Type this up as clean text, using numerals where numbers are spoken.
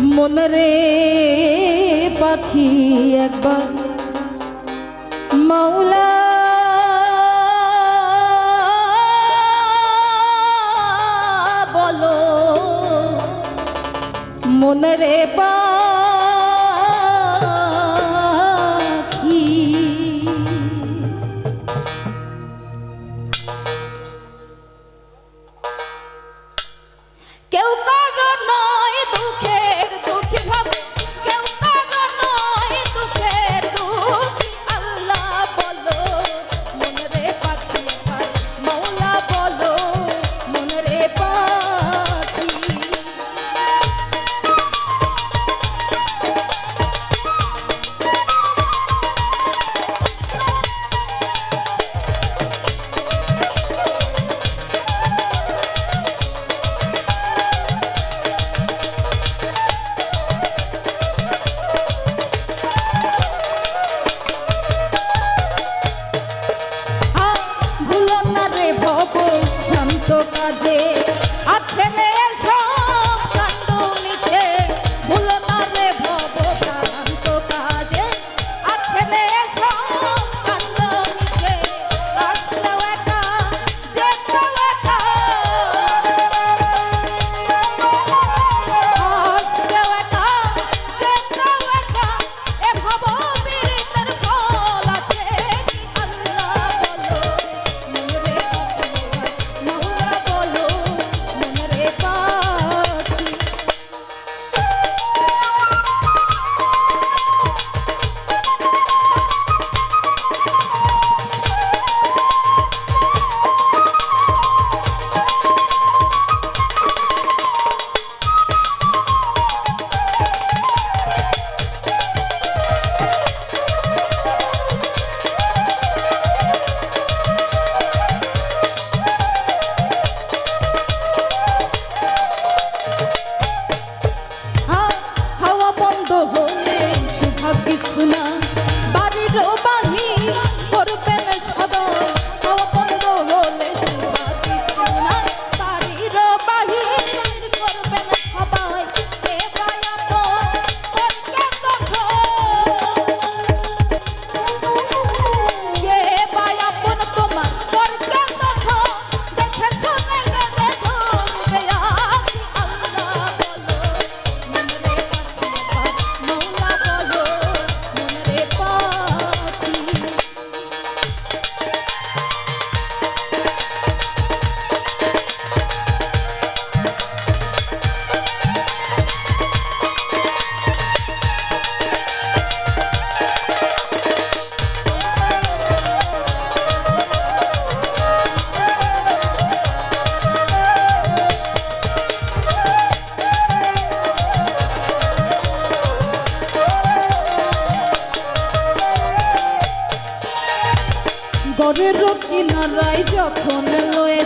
মনরে পাখি একবার মাওলা বলো মনরে পাখি কেউ কারো নয় দুঃখের দুঃখী ভাবে কেউ কারো নয় দুঃখের দুঃখী আল্লাহ বলো মনরে পাখি মাওলা বলো মনরে পাখি কাজে আখেরে সব কাণ্ড মিছে ভুলো না রে ভব ভ্রান্ত কাজে আখেরে সব কাণ্ড মিছে আসলেও একা যেতেও একা আসলেও একা যেতেও একা এ ভব পীড়িতের ফল আছে আল্লাহ বলো মনরে মাওলা বলো মনরে পাখি হাওয়া বন্ধ হলে সুভাগ কিছু না বাড়ির বাহির করবেন সদয় হাওয়া বন্ধ হলে সুভাগ কিছু না বাড়ির বাহির করবেন সবাই এ বায়াপন করকে তখন এ বায়াপন তোমার করকে তখন দেখে শুনে গেলে জমবে আখি আল্লাহ বলো মনরে পাখি মাওলা বলো মনরে পাখি গরের কিনারায় যখন লয়ে